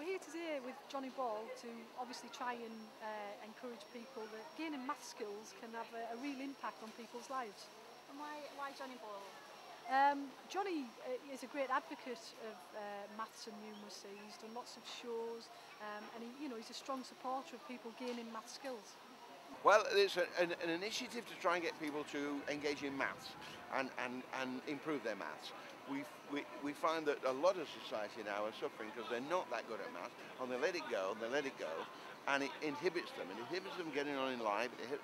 we're here today with Johnny Ball to obviously try and encourage people that gaining math skills can have a real impact on people's lives. And why Johnny Ball? Johnny is a great advocate of maths and numeracy. He's done lots of shows, and he's a strong supporter of people gaining math skills. Well, it's an initiative to try and get people to engage in maths and improve their maths. We find that a lot of society now are suffering because they're not that good at maths, and they let it go, and it inhibits them. It inhibits them getting on in life, it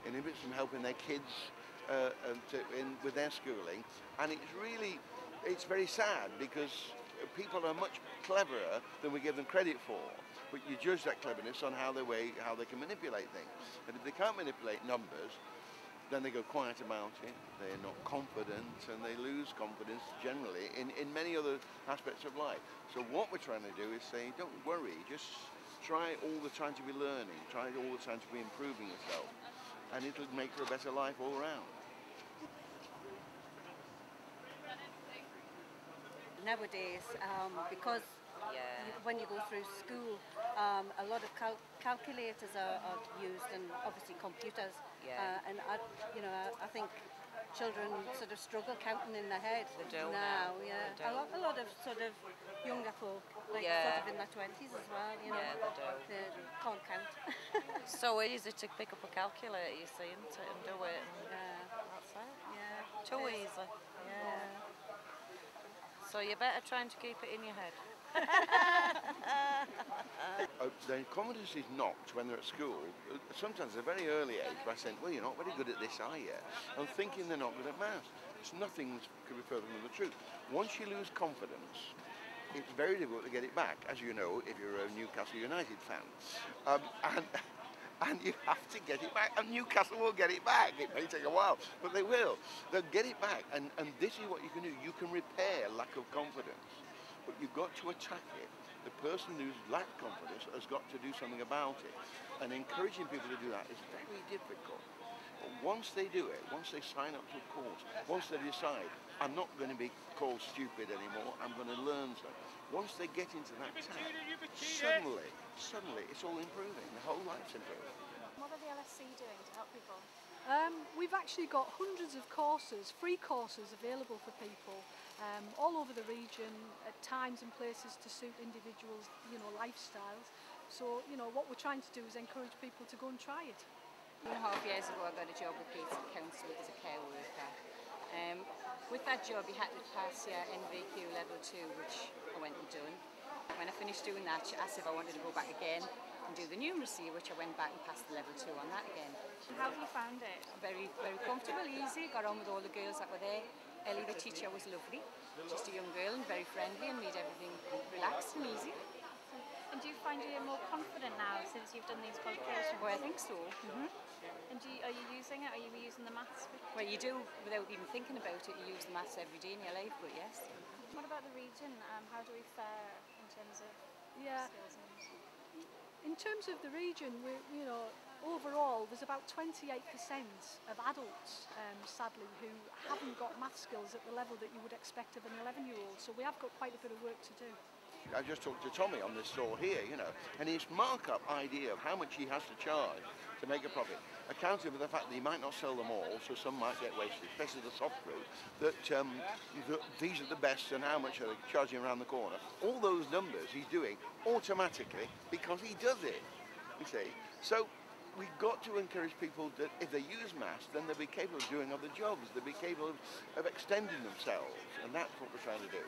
inhibits them helping their kids with their schooling, and it's very sad because people are much cleverer than we give them credit for. But you judge that cleverness on how they can manipulate things. And if they can't manipulate numbers, then they go quiet about it, they're not confident, and they lose confidence generally in many other aspects of life. So what we're trying to do is say, don't worry, just try all the time to be learning, try all the time to be improving yourself, and it'll make for a better life all around. Nowadays, because when you go through school, a lot of calculators are used, and obviously computers. And I think children sort of struggle counting in their head now. A lot of sort of younger folk, like sort of in their 20s as well. They can't count. So easy to pick up a calculator, you see, and do it. And that's it. Too easy. So you're better trying to keep it in your head. Their confidence is knocked when they're at school, sometimes at a very early age, by saying, well, you're not very good at this, are you? And thinking they're not good at maths. Nothing could be further from the truth. Once you lose confidence, it's very difficult to get it back, as you know, if you're a Newcastle United fan. And you have to get it back, and Newcastle will get it back. It may take a while, but they will. They'll get it back, and this is what you can do. You can repair lack of confidence, but you've got to attack it. The person who's lacked confidence has got to do something about it, and encouraging people to do that is very difficult. But once they do it, once they sign up to a course, once they decide, I'm not going to be called stupid anymore, I'm going to learn something. Once they get into that tack, suddenly it's all improving, the whole life's improving. What are the LSC doing to help people? We've actually got hundreds of courses, free courses available for people all over the region at times and places to suit individuals' lifestyles. So what we're trying to do is encourage people to go and try it. 2.5 years ago I got a job with Peter Council as a care worker. With that job you had to pass your NVQ level 2, which I went and done. When I finished doing that, she asked if I wanted to go back again and do the numeracy, which I went back and passed the level 2 on that again. How have you found it? Very, very comfortable, easy, got on with all the girls that were there. Ellie, the teacher, was lovely, just a young girl and very friendly and made everything relaxed and easy. And do you find you're more confident now since you've done these qualifications? Well, I think so. And are you using it? Are you using the maths? Well, you do, without even thinking about it, you use the maths every day in your life, but yes. What about the region? How do we fare in terms of skills? In terms of the region, overall there's about 28% of adults, sadly, who haven't got math skills at the level that you would expect of an 11-year-old. So we have got quite a bit of work to do. I just talked to Tommy on this store here, and his markup idea of how much he has to charge to make a profit, accounted for the fact that he might not sell them all, so some might get wasted, especially the soft fruit, that these are the best and how much are they charging around the corner. All those numbers he's doing automatically because he does it, you see. So we've got to encourage people that if they use maths, then they'll be capable of doing other jobs, they'll be capable of extending themselves, and that's what we're trying to do.